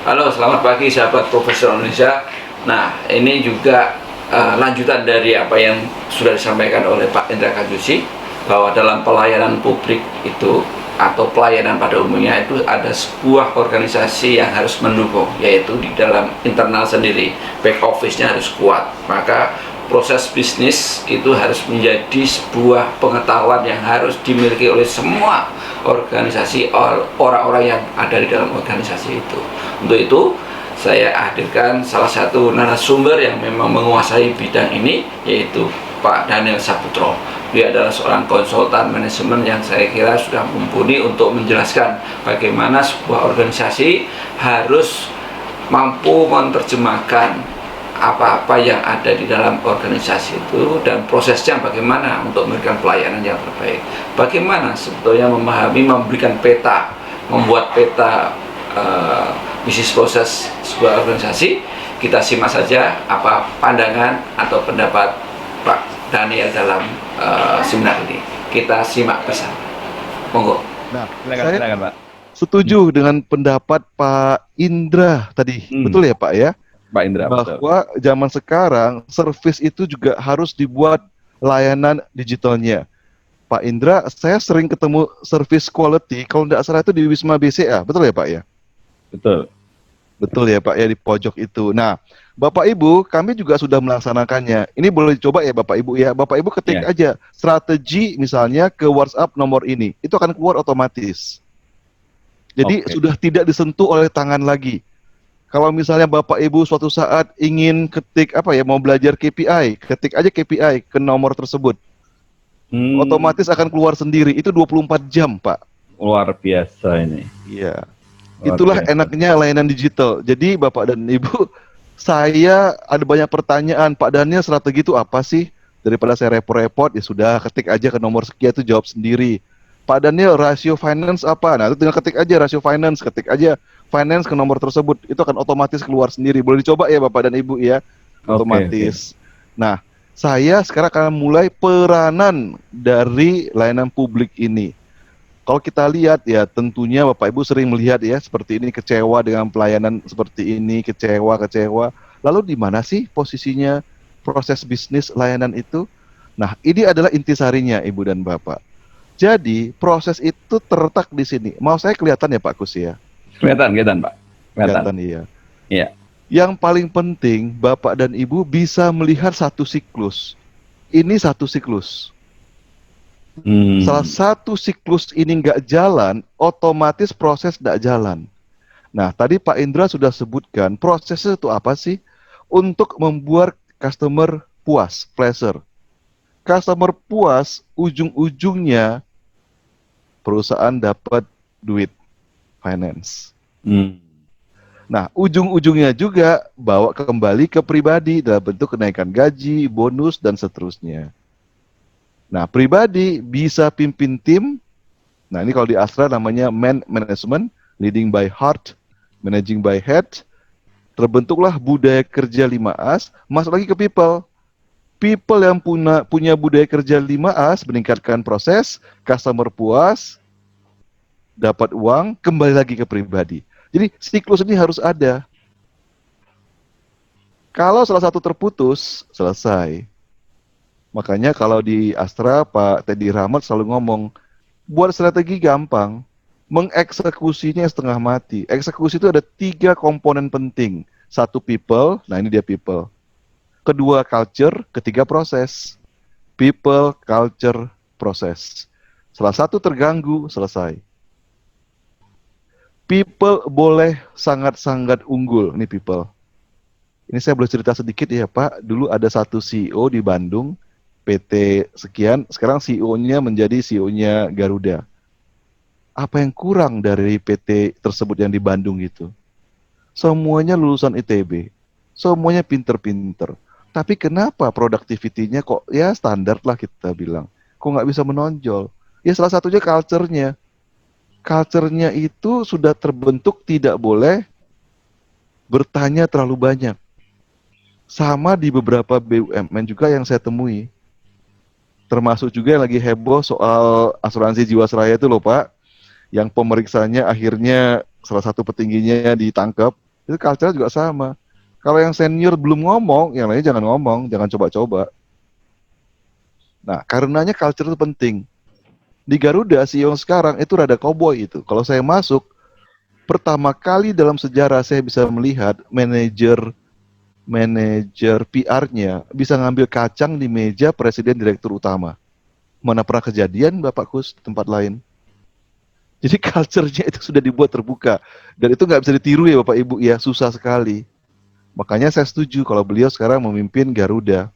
Halo, selamat pagi sahabat Profesor Indonesia. Nah, ini juga lanjutan dari apa yang sudah disampaikan oleh Pak Indra Kajusi, bahwa dalam pelayanan publik itu atau pelayanan pada umumnya itu ada sebuah organisasi yang harus mendukung, yaitu di dalam internal sendiri, back office-nya harus kuat. Maka proses bisnis itu harus menjadi sebuah pengetahuan yang harus dimiliki oleh semua organisasi, orang-orang yang ada di dalam organisasi itu. Untuk itu saya hadirkan salah satu narasumber yang memang menguasai bidang ini, yaitu Pak Daniel Saputro. Dia adalah seorang konsultan manajemen yang saya kira sudah mumpuni untuk menjelaskan bagaimana sebuah organisasi harus mampu menerjemahkan apa-apa yang ada di dalam organisasi itu dan prosesnya bagaimana untuk memberikan pelayanan yang terbaik. Bagaimana sebetulnya memahami, memberikan peta, membuat peta bisnis proses sebuah organisasi. Kita simak saja apa pandangan atau pendapat Pak Daniel dalam seminar ini. Kita simak bersama. Monggo. Nah, Silakan, Pak. setuju dengan pendapat Pak Indra tadi, betul ya Pak ya? Pak Indra, betul. Bahwa zaman sekarang service itu juga harus dibuat layanan digitalnya. Pak Indra, saya sering ketemu service quality, kalau tidak salah itu di Wisma BCA, betul ya Pak ya? Betul. Betul ya Pak ya, di pojok itu. Nah, Bapak Ibu, kami juga sudah melaksanakannya. Ini boleh dicoba ya Bapak Ibu ya. Bapak Ibu ketik aja strategi misalnya ke WhatsApp nomor ini. Itu akan keluar otomatis. Jadi sudah tidak disentuh oleh tangan lagi. Kalau misalnya Bapak Ibu suatu saat ingin ketik mau belajar KPI, ketik aja KPI ke nomor tersebut. Otomatis akan keluar sendiri. Itu 24 jam, Pak. Luar biasa ini. Iya. Itulah enaknya layanan digital. Jadi Bapak dan Ibu, saya ada banyak pertanyaan. Pak Daniel, strategi itu apa sih? Daripada saya repot-repot, ya sudah ketik aja ke nomor sekian itu jawab sendiri. Pak Daniel, rasio finance apa? Nah, itu tinggal ketik aja rasio finance, ketik aja finance ke nomor tersebut. Itu akan otomatis keluar sendiri. Boleh dicoba ya Bapak dan Ibu ya. Otomatis. Nah, saya sekarang akan mulai peranan dari layanan publik ini. Kalau kita lihat ya, tentunya Bapak Ibu sering melihat ya, seperti ini kecewa dengan pelayanan seperti ini, kecewa. Lalu di mana sih posisinya proses bisnis layanan itu? Nah, ini adalah intisarinya Ibu dan Bapak. Jadi, proses itu terletak di sini. Mau saya kelihatan ya Pak Kus ya? Kelihatan Pak. Kelihatan iya. Iya. Yang paling penting, Bapak dan Ibu bisa melihat satu siklus. Ini satu siklus. Salah satu siklus ini nggak jalan, otomatis proses nggak jalan. Nah, tadi Pak Indra sudah sebutkan prosesnya itu apa sih? Untuk membuat customer puas, pleasure. Customer puas, ujung-ujungnya perusahaan dapat duit, finance. Nah, ujung-ujungnya juga bawa kembali ke pribadi dalam bentuk kenaikan gaji, bonus, dan seterusnya. Nah, pribadi bisa pimpin tim. Nah, ini kalau di Astra namanya management, leading by heart, managing by head. Terbentuklah budaya kerja 5As, masuk lagi ke people. People yang punya budaya kerja 5As, meningkatkan proses, customer puas, dapat uang, kembali lagi ke pribadi. Jadi siklus ini harus ada. Kalau salah satu terputus, selesai. Makanya kalau di Astra, Pak Teddy Rahmat selalu ngomong, buat strategi gampang, mengeksekusinya setengah mati. Eksekusi itu ada 3 komponen penting. 1 people, nah ini dia people. Kedua culture, ketiga proses. People, culture, proses. Salah satu terganggu, selesai. People boleh sangat-sangat unggul, ini people. Ini saya boleh cerita sedikit ya Pak, dulu ada satu CEO di Bandung, PT sekian, sekarang CEO-nya menjadi CEO-nya Garuda. Apa yang kurang dari PT tersebut yang di Bandung itu? Semuanya lulusan ITB, semuanya pinter-pinter. Tapi kenapa productivity-nya kok ya standar lah kita bilang. Kok nggak bisa menonjol? Ya salah satunya culture-nya. Culture-nya itu sudah terbentuk tidak boleh bertanya terlalu banyak. Sama di beberapa BUMN juga yang saya temui. Termasuk juga yang lagi heboh soal asuransi Jiwasraya itu loh Pak, yang pemeriksanya akhirnya salah satu petingginya ditangkap Itu culture juga sama. Kalau yang senior belum ngomong, yang lainnya jangan ngomong, jangan coba-coba. Nah, karenanya culture itu penting. Di Garuda, CEO sekarang itu rada cowboy itu. Kalau saya masuk, pertama kali dalam sejarah saya bisa melihat manajer PR-nya bisa ngambil kacang di meja presiden direktur utama. Mana pernah kejadian Bapak Kus di tempat lain? Jadi culture-nya itu sudah dibuat terbuka. Dan itu nggak bisa ditiru ya Bapak Ibu ya, susah sekali. Makanya saya setuju kalau beliau sekarang memimpin Garuda.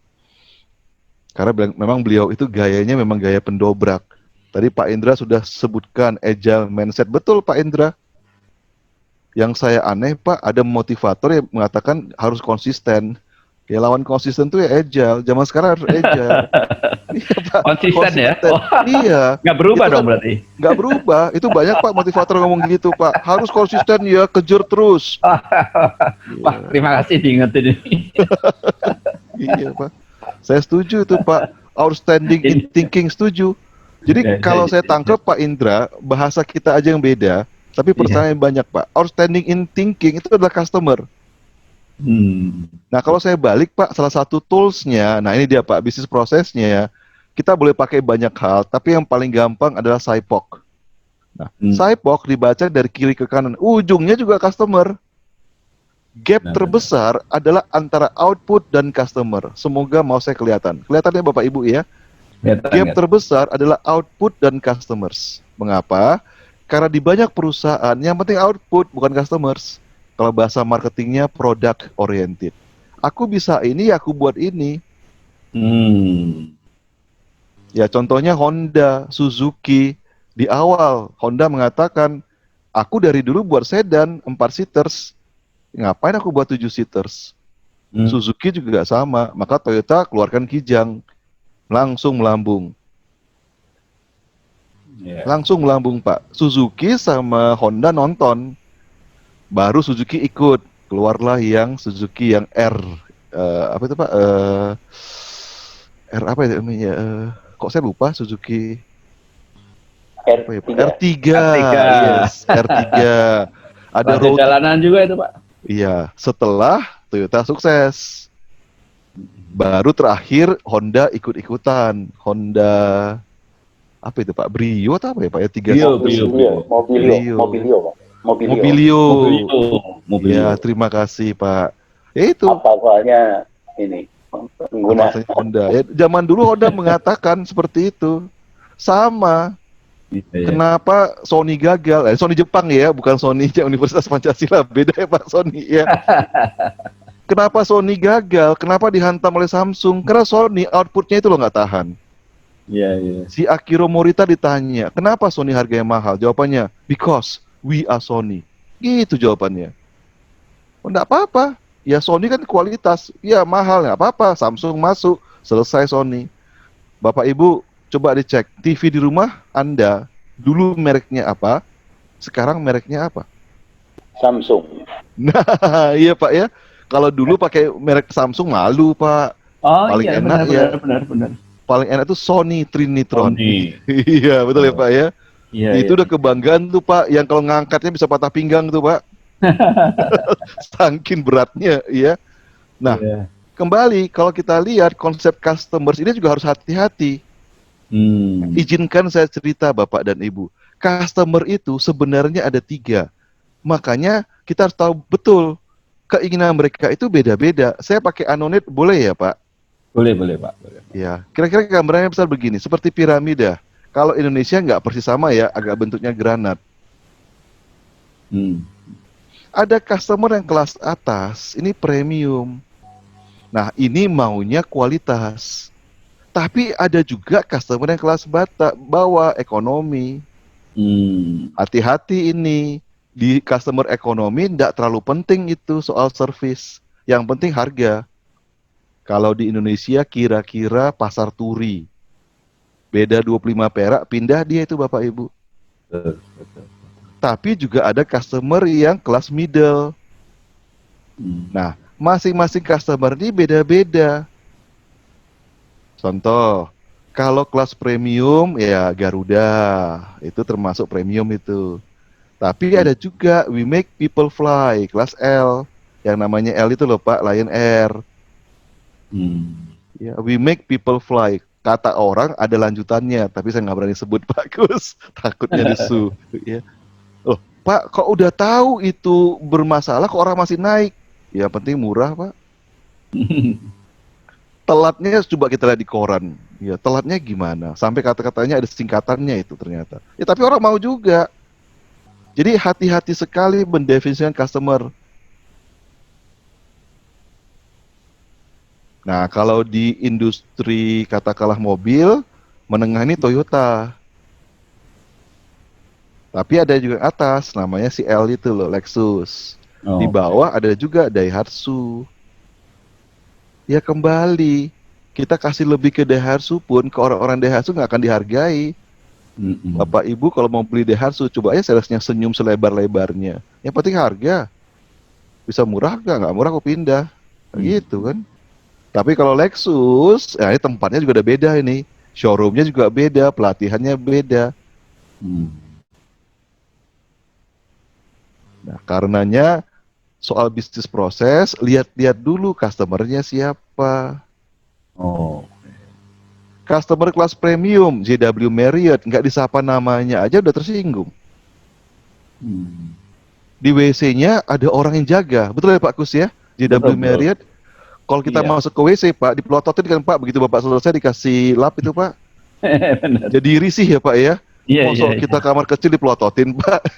Karena memang beliau itu gayanya memang gaya pendobrak. Tadi Pak Indra sudah sebutkan agile mindset. Betul Pak Indra. Yang saya aneh Pak, ada motivator yang mengatakan harus konsisten. Ya lawan konsisten tuh ya agile. Zaman sekarang harus agile. Iya Pak, Konsisten ya? konsisten. Oh, Iya. nggak berubah Itu dong kan berarti. nggak berubah. Itu banyak Pak motivator ngomong gitu Pak. Harus konsisten ya, kejar terus. Wah, Iya, terima kasih diingetin ini. iya Pak. Saya setuju itu Pak. Outstanding in Ini- thinking setuju. Jadi kalau saya tangkap Pak Indra, bahasa kita aja yang beda, tapi Iya. pertanyaan banyak Pak. Outstanding in thinking itu adalah customer. Nah kalau saya balik Pak, salah satu toolsnya, nah ini dia Pak, bisnis prosesnya ya. Kita boleh pakai banyak hal, tapi yang paling gampang adalah SIPOC. Nah, SIPOC dibaca dari kiri ke kanan, ujungnya juga customer. Gap Benar, terbesar adalah antara output dan customer. Semoga mau saya kelihatan. Kelihatannya Bapak Ibu ya. Gap terbesar adalah output dan customers. Mengapa? Karena di banyak perusahaan yang penting output bukan customers. Kalau bahasa marketingnya product oriented. Aku bisa ini, aku buat ini. Ya contohnya Honda, Suzuki. Di awal Honda mengatakan, aku dari dulu buat sedan 4 seaters. Ngapain aku buat 7 seaters? Suzuki juga sama. Maka Toyota keluarkan Kijang. Langsung melambung. Langsung melambung Pak. Suzuki sama Honda nonton. Baru Suzuki ikut. Keluarlah yang Suzuki yang R. Apa itu Pak? R apa ya namanya? Kok saya lupa Suzuki apa ya, Pak? R3. Yes, R3. Ada Ada jalanan juga itu Pak. Iya, setelah Toyota sukses. Baru terakhir Honda ikut-ikutan. Honda apa itu Pak? Brio atau apa ya Pak? Ya tiga. Mobilio. Ya, terima kasih Pak. Ya itu. Apa soalnya ini pengguna Honda. Ya, zaman dulu Honda mengatakan seperti itu. Sama. Kenapa Sony gagal? Sony Jepang ya, bukan Sony Universitas Pancasila. Beda ya Pak Sony ya. Kenapa Sony gagal? Kenapa dihantam oleh Samsung? Karena Sony outputnya itu loh nggak tahan. Iya. Si Akiro Morita ditanya, kenapa Sony harganya mahal? Jawabannya, because we are Sony. Gitu jawabannya. Oh, nggak apa-apa. Ya Sony kan kualitas. Ya mahal, nggak apa-apa. Samsung masuk, selesai Sony. Bapak Ibu, coba dicek. TV di rumah Anda, dulu mereknya apa? Sekarang mereknya apa? Samsung. Nah, iya Pak ya. Kalau dulu pakai merek Samsung malu Pak. Oh Paling iya, enak benar. Paling enak itu Sony Trinitron. Sony. Iya, betul ya Pak ya. Iya, Itu udah kebanggaan tuh Pak, yang kalau ngangkatnya bisa patah pinggang tuh Pak. Saking beratnya, ya. Nah, kembali kalau kita lihat konsep customers ini juga harus hati-hati. Izinkan saya cerita Bapak dan Ibu. Customer itu sebenarnya ada 3. Makanya kita harus tahu betul keinginan mereka itu beda-beda. Saya pakai anonet boleh ya Pak? Boleh Pak. Boleh. Ya, kira-kira gambarnya besar begini, seperti piramida. Kalau Indonesia nggak persis sama ya, agak bentuknya granat. Ada customer yang kelas atas, ini premium. Nah, ini maunya kualitas. Tapi ada juga customer yang kelas bawah, ekonomi. Hati-hati ini. Di customer ekonomi tidak terlalu penting itu soal service. Yang penting harga. Kalau di Indonesia kira-kira pasar turi. Beda 25 perak, pindah dia itu Bapak Ibu. Tapi juga ada customer yang kelas middle. Nah, masing-masing customer ini beda-beda. Contoh, kalau kelas premium ya Garuda, itu termasuk premium itu. Tapi ada juga We Make People Fly, kelas L. Yang namanya L itu loh Pak, Lion Air. Ya, We Make People Fly. Kata orang ada lanjutannya, tapi saya nggak berani sebut Pak Gus. Takutnya disu. Ya. Loh, Pak, kok udah tahu itu bermasalah, kok orang masih naik? Ya penting murah Pak. Telatnya coba kita lihat di koran. Ya telatnya gimana? Sampai kata-katanya ada singkatannya itu ternyata. Ya tapi orang mau juga. Jadi hati-hati sekali mendefinisikan customer. Nah, kalau di industri katakanlah mobil, menengah ini Toyota. Tapi ada juga yang atas, namanya si L itu loh, Lexus. Di bawah ada juga Daihatsu. Ya kembali, kita kasih lebih ke Daihatsu pun, ke orang-orang Daihatsu nggak akan dihargai. Bapak Ibu kalau mau beli Daihatsu, coba aja salesnya senyum selebar-lebarnya. Yang penting harga. Bisa murah nggak murah aku pindah. Gitu kan. Tapi kalau Lexus, ya ini tempatnya juga udah beda ini. Showroomnya juga beda, pelatihannya beda. Nah, karenanya soal bisnis proses, lihat-lihat dulu customernya siapa. Customer kelas premium, JW Marriott, nggak disapa namanya aja udah tersinggung. Di WC-nya ada orang yang jaga, betul ya Pak Kus ya? JW Marriott. Kalau kita masuk ke WC Pak, dipelototin kan Pak, begitu Bapak selesai dikasih lap itu Pak. Jadi risih ya Pak ya. Kita kamar kecil dipelototin Pak.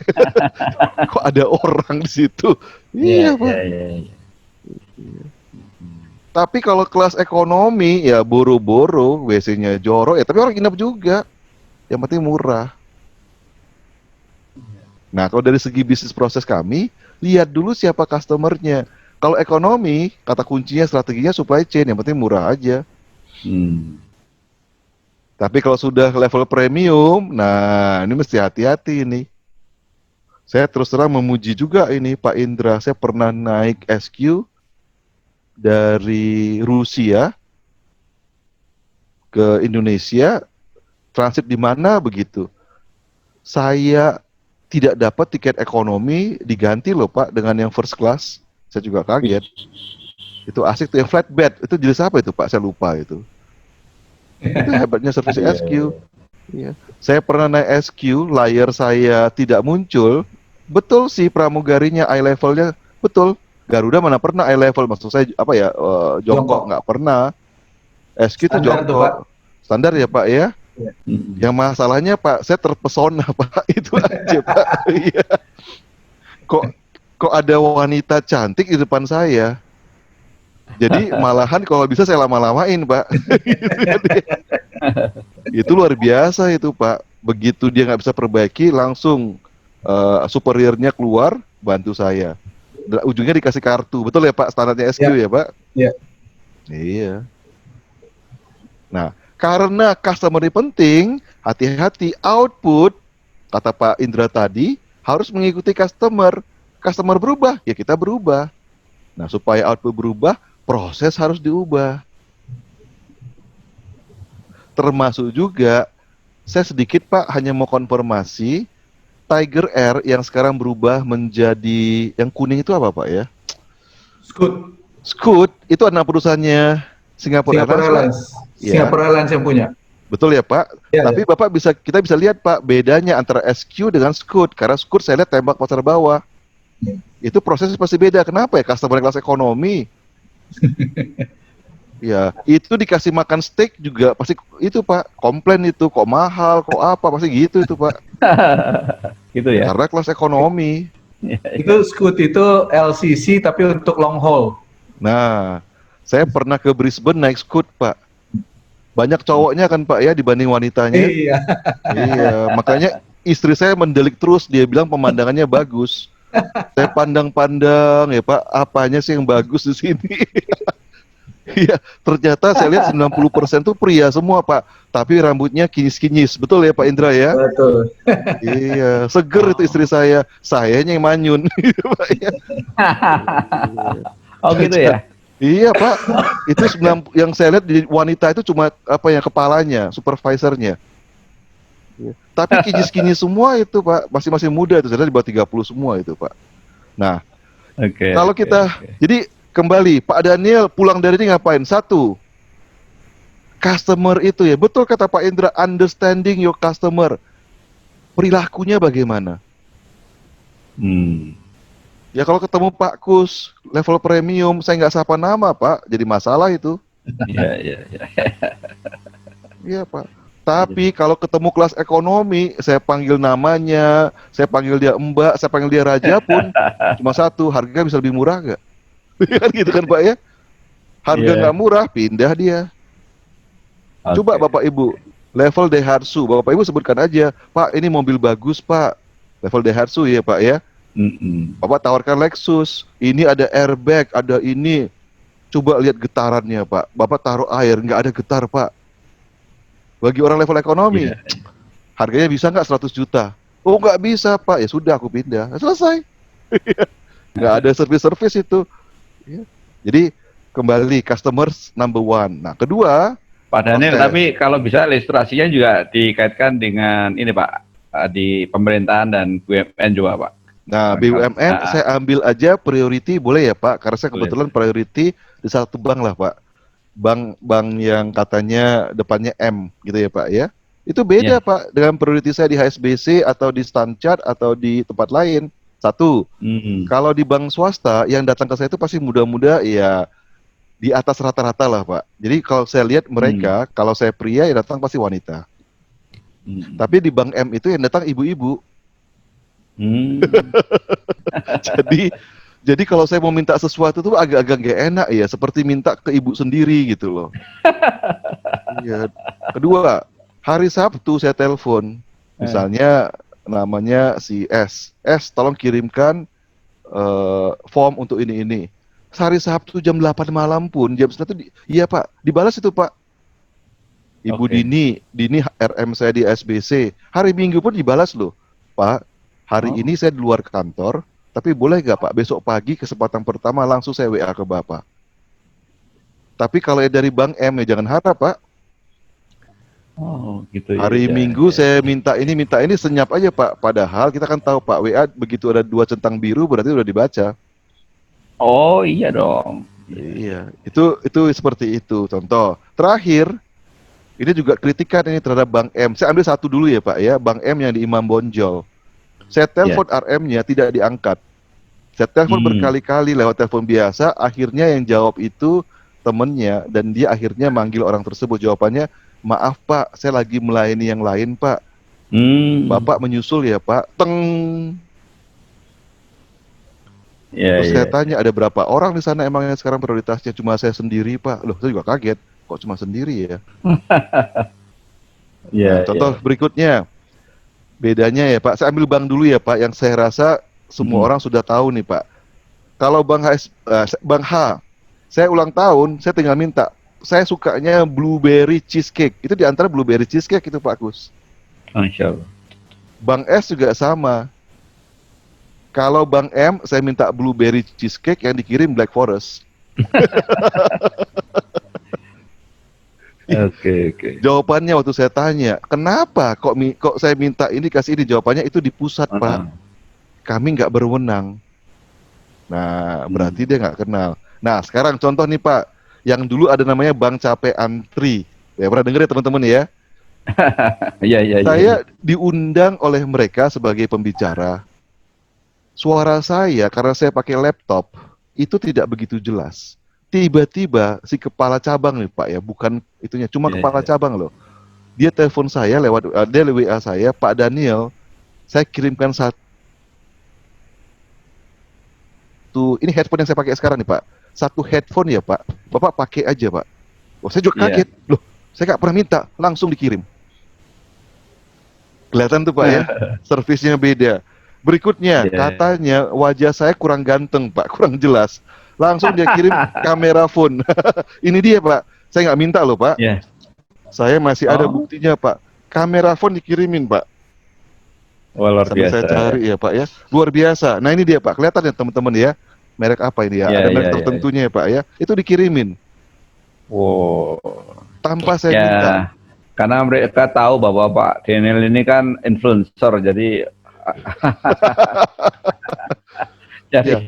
Kok ada orang di situ? Iya Pak. Tapi kalau kelas ekonomi ya boro-boro, WC-nya jorok ya, tapi orang nginep juga. Yang penting murah. Nah, kalau dari segi bisnis proses kami, lihat dulu siapa customernya. Kalau ekonomi, kata kuncinya strateginya supply chain, yang penting murah aja. Tapi kalau sudah level premium, nah ini mesti hati-hati ini. Saya terus terang memuji juga ini Pak Indra, saya pernah naik SQ dari Rusia ke Indonesia, transit di mana begitu. Saya tidak dapat tiket ekonomi, diganti loh Pak dengan yang first class. Saya juga kaget. Itu asik tuh, yang flatbed. Itu jenis apa itu Pak? Saya lupa itu. Itu hebatnya servis SQ. Iya. Saya pernah naik SQ, layar saya tidak muncul. Betul sih pramugarinya, eye levelnya betul. Garuda mana pernah eye level, maksud saya apa ya, jongkok nggak pernah. SQ itu jongkok. Standar ya Pak ya. Yang masalahnya Pak, saya terpesona Pak, itu aja Pak. Iya. Kok ada wanita cantik di depan saya. Jadi malahan kalau bisa saya lama-lamain Pak. Itu luar biasa itu Pak. Begitu dia nggak bisa perbaiki, langsung superiornya keluar bantu saya. Ujungnya dikasih kartu, betul ya Pak, standarnya SQ ya Pak? Iya. Iya. Nah, karena customer ini penting, hati-hati output, kata Pak Indra tadi, harus mengikuti customer. Customer berubah, ya kita berubah. Nah, supaya output berubah, proses harus diubah. Termasuk juga, saya sedikit Pak, hanya mau konfirmasi, Tiger Air yang sekarang berubah menjadi yang kuning itu apa Pak ya? Scoot itu anak perusahaannya Singapore Airlines. Singapore Airlines yang punya. Betul ya Pak. Ya, Tapi Bapak kita bisa lihat Pak bedanya antara SQ dengan Scoot. Karena Scoot saya lihat tembak pasar bawah. Itu prosesnya pasti beda. Kenapa ya? Customer kelas ekonomi. Ya, itu dikasih makan steak juga pasti itu Pak, komplain itu kok mahal, kok apa, pasti gitu itu Pak. Gitu ya. Karena kelas ekonomi. Itu Scoot itu LCC tapi untuk long haul. Nah, saya pernah ke Brisbane naik Scoot Pak. Banyak cowoknya kan Pak ya dibanding wanitanya. Iya. Iya, makanya istri saya mendelik terus, dia bilang pemandangannya bagus. Saya pandang-pandang ya Pak, apanya sih yang bagus di sini? Iya, ternyata saya lihat 90% tuh pria semua Pak, tapi rambutnya kinyis-kinyis, betul ya Pak Indra ya? Betul. Iya, seger itu istri sayanya yang manyun. Pak, ya. Oh gitu ya? Iya Pak, itu yang saya lihat di wanita itu cuma apa ya, kepalanya, supervisornya. Ya. Tapi kinyis-kinyis semua itu Pak, masih muda itu, sudah di bawah 30 semua itu Pak. Nah, Oke. kalau oke, kita, oke. jadi kembali, Pak Daniel pulang dari ini ngapain? Satu, customer itu ya, betul kata Pak Indra, understanding your customer. Perilakunya bagaimana? Hmm. Ya kalau ketemu Pak Kus, level premium, saya nggak sapa nama Pak, jadi masalah itu. Iya, iya, iya. Iya Pak. Tapi kalau ketemu kelas ekonomi, saya panggil namanya, saya panggil dia Mbak, saya panggil dia Raja pun, cuma satu, harga bisa lebih murah nggak? Kan gitu kan Pak ya? Harga Iya. nggak murah, pindah dia. Coba Oke. Bapak Ibu, level Daihatsu, Bapak Ibu sebutkan aja, Pak ini mobil bagus Pak, level Daihatsu ya Pak ya. Mm-mm. Bapak tawarkan Lexus, ini ada airbag, ada ini. Coba lihat getarannya Pak, Bapak taruh air, nggak ada getar Pak. Bagi orang level ekonomi, Iya. harganya bisa nggak 100 juta? Oh nggak bisa Pak, ya sudah aku pindah. Nah, selesai. Nggak ada service itu. Ya. Jadi kembali customers number one. Nah kedua, Pak Daniel, proses. tapi kalau bisa ilustrasinya juga dikaitkan dengan ini Pak, di pemerintahan dan BUMN juga Pak. Nah Barangkali. BUMN saya ambil aja priority boleh ya Pak? Karena saya Boleh. kebetulan priority di satu bank lah Pak. Bank yang katanya depannya M gitu ya Pak ya. Itu beda Ya. Pak dengan priority saya di HSBC atau di Standard atau di tempat lain. Satu, kalau di bank swasta yang datang ke saya itu pasti muda-muda ya di atas rata-rata lah Pak. Jadi kalau saya lihat mereka, kalau saya pria yang datang pasti wanita. Tapi di bank M itu yang datang ibu-ibu. Jadi kalau saya mau minta sesuatu tuh agak-agak gak enak ya, seperti minta ke ibu sendiri gitu loh. Iya. Kedua, hari Sabtu saya telepon, misalnya namanya si S, tolong kirimkan form untuk ini. Hari Sabtu jam 8 malam pun, jam 9 itu, iya Pak, dibalas itu Pak. Ibu Dini RM saya di SBC, hari Minggu pun dibalas loh, Pak. Hari ini saya di luar kantor, tapi boleh nggak Pak, besok pagi kesempatan pertama langsung saya WA ke Bapak. Tapi kalau dari Bank M ya jangan harap Pak. Oh, gitu ya. Hari Minggu saya minta ini senyap aja Pak. Padahal kita kan tahu Pak, WA begitu ada 2 centang biru berarti udah dibaca. Oh iya dong. Iya, itu seperti itu. Contoh terakhir, ini juga kritikan ini terhadap Bank M. Saya ambil satu dulu ya Pak ya, Bank M yang di Imam Bonjol. Saya telepon RM-nya tidak diangkat. Saya telepon berkali-kali lewat telepon biasa, akhirnya yang jawab itu temennya, dan dia akhirnya manggil orang tersebut. Jawabannya, maaf Pak, saya lagi melayani yang lain Pak. Bapak menyusul ya Pak. Teng. Terus saya tanya, ada berapa orang di sana emang yang sekarang prioritasnya? Cuma saya sendiri Pak. Loh, saya juga kaget. Kok cuma sendiri ya? Contoh berikutnya. Bedanya ya Pak, saya ambil bank dulu ya Pak, yang saya rasa semua orang sudah tahu nih Pak. Kalau Bank H, saya ulang tahun, saya tinggal minta, saya sukanya blueberry cheesecake. Itu di antara blueberry cheesecake itu Pak Kus. Masya Allah. Bank S juga sama. Kalau Bank M, saya minta blueberry cheesecake yang dikirim Black Forest. Oke. Jawabannya waktu saya tanya, kenapa kok saya minta ini kasih ini, jawabannya itu di pusat Pak. Kami nggak berwenang. Nah, berarti dia nggak kenal. Nah, sekarang contoh nih Pak, yang dulu ada namanya Bank Capek Antri. Ya pernah dengar ya teman-teman ya? Iya. Saya diundang oleh mereka sebagai pembicara. Suara saya karena saya pakai laptop itu tidak begitu jelas. Tiba-tiba si kepala cabang nih Pak ya, bukan itunya, cuma kepala cabang loh. Dia telepon saya lewat dia WA saya, Pak Daniel, saya kirimkan satu, ini headphone yang saya pakai sekarang nih Pak. Satu headphone ya Pak, Bapak pakai aja Pak. Wah, saya juga kaget, loh saya nggak pernah minta, langsung dikirim. Kelihatan tuh Pak ya, servisnya beda. Berikutnya, katanya wajah saya kurang ganteng Pak, kurang jelas. Langsung dia kirim kamera phone. Ini dia Pak, saya nggak minta loh Pak. Saya masih ada buktinya Pak. Kamera phone dikirimin Pak. Wah, luar Sampai biasa. saya cari ya Pak ya. Luar biasa. Nah ini dia Pak, kelihatan ya teman-teman ya. Merek apa ini ya? Ada merek tertentunya ya Pak ya. Itu dikirimin. Wow. Tanpa saya minta. Karena mereka tahu bahwa Pak Daniel ini kan influencer, jadi Ya,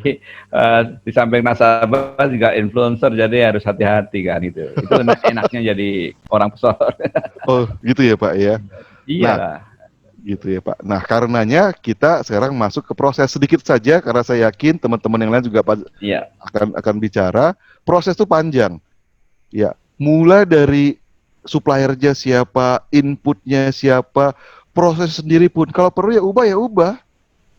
di samping nasabah juga influencer, jadi harus hati-hati kan itu. Itu enaknya jadi orang pesohor. oh gitu ya Pak ya. Nah, Iyalah. gitu ya Pak. Nah, karenanya kita sekarang masuk ke proses sedikit saja karena saya yakin teman-teman yang lain juga Iya. akan bicara. Proses itu panjang. Ya, mulai dari suppliernya siapa, inputnya siapa, proses sendiri pun kalau perlu ya ubah ya ubah.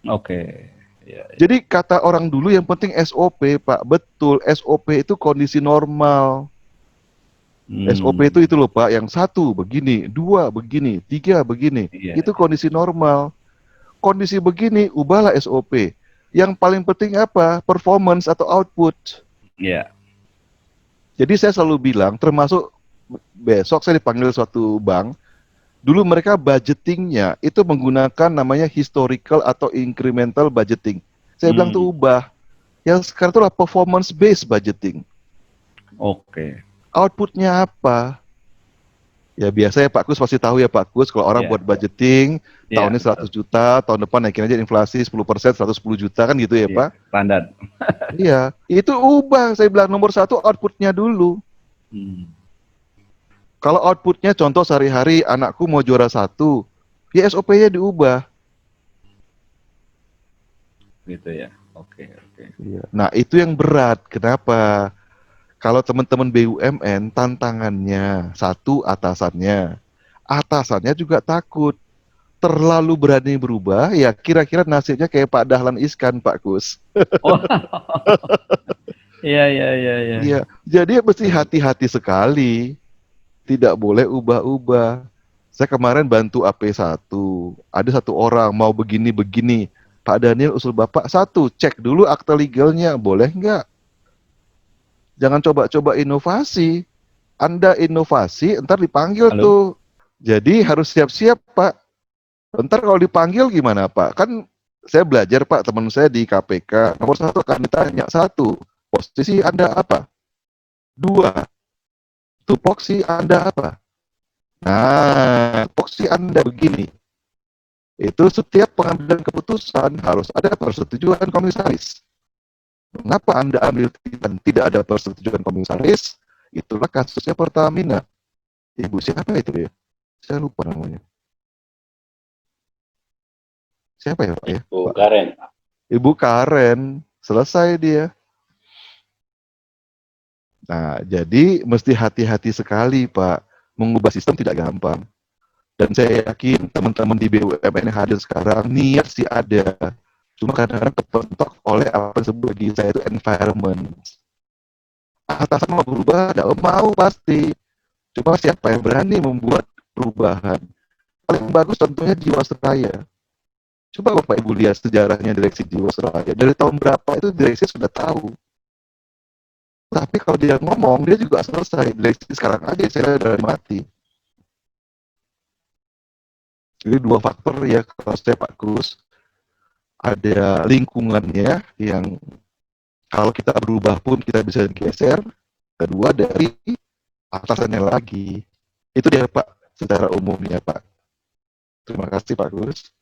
Oke. Iya, iya. Jadi kata orang dulu yang penting SOP, Pak. Betul, SOP itu kondisi normal. SOP itu loh Pak, yang satu begini, dua begini, tiga begini. Iya. Itu kondisi normal. Kondisi begini, ubahlah SOP. Yang paling penting apa? Performance atau output. Iya. Jadi saya selalu bilang, termasuk besok saya dipanggil suatu bank, dulu mereka budgetingnya itu menggunakan namanya historical atau incremental budgeting. Saya bilang tuh ubah. Yang sekarang itu adalah performance based budgeting. Oke. Outputnya apa? Ya biasa ya Pak Kus pasti tahu ya Pak Kus, kalau orang Iya. buat budgeting, Iya, tahunnya 100 juta, tahun depan naikin aja inflasi 10%, 110 juta kan gitu ya Iya, Pak? standar. Iya, itu ubah. Saya bilang nomor satu outputnya dulu. Kalau outputnya contoh sehari-hari anakku mau juara satu, ya SOP-nya diubah. Gitu ya. Oke, oke. Iya. Nah itu yang berat. Kenapa? Kalau teman-teman BUMN tantangannya satu atasannya, atasannya juga takut. Terlalu berani berubah, ya kira-kira nasibnya kayak Pak Dahlan Iskan, Pak Kus. Oh. Iya, iya, iya, iya. Iya, jadi mesti hati-hati sekali. Tidak boleh ubah-ubah. Saya kemarin bantu AP1. Ada satu orang mau begini-begini. Pak Daniel usul Bapak satu, cek dulu akta legalnya, boleh nggak? Jangan coba-coba inovasi. Anda inovasi, ntar dipanggil Halo? tuh. Jadi harus siap-siap, Pak. Ntar kalau dipanggil gimana, Pak? Kan saya belajar, Pak, teman saya di KPK. Nomor satu akan ditanya, satu, posisi Anda apa? Dua, tupoksi Anda apa? Nah, tupoksi Anda begini. Itu setiap pengambilan keputusan harus ada persetujuan komisaris. Mengapa Anda ambil dan tidak ada persetujuan komisaris? Itulah kasusnya Pertamina. Ibu siapa itu ya? Saya lupa namanya. Siapa ya Pak ya? Bu Karen. Ibu Karen. Selesai dia. Nah, jadi mesti hati-hati sekali Pak. Mengubah sistem tidak gampang. Dan saya yakin teman-teman di BUMN yang hadir sekarang, niat sih ada. Cuma kadang-kadang kepentok oleh apa yang disebut bagi saya itu environment. Atasan mau berubah, tidak mau pasti. Cuma siapa yang berani membuat perubahan? Paling bagus tentunya Jiwasraya. Coba Bapak Ibu lihat sejarahnya direksi Jiwasraya. Dari tahun berapa itu direksi sudah tahu. Tapi kalau dia ngomong, dia juga selesai. Direksi sekarang aja saya udah mati. Jadi dua faktor ya kalau saya Pak Kus. Ada lingkungannya yang kalau kita berubah pun kita bisa geser. Kedua dari atasannya lagi. Itu dia Pak secara umumnya Pak. Terima kasih Pak Kus.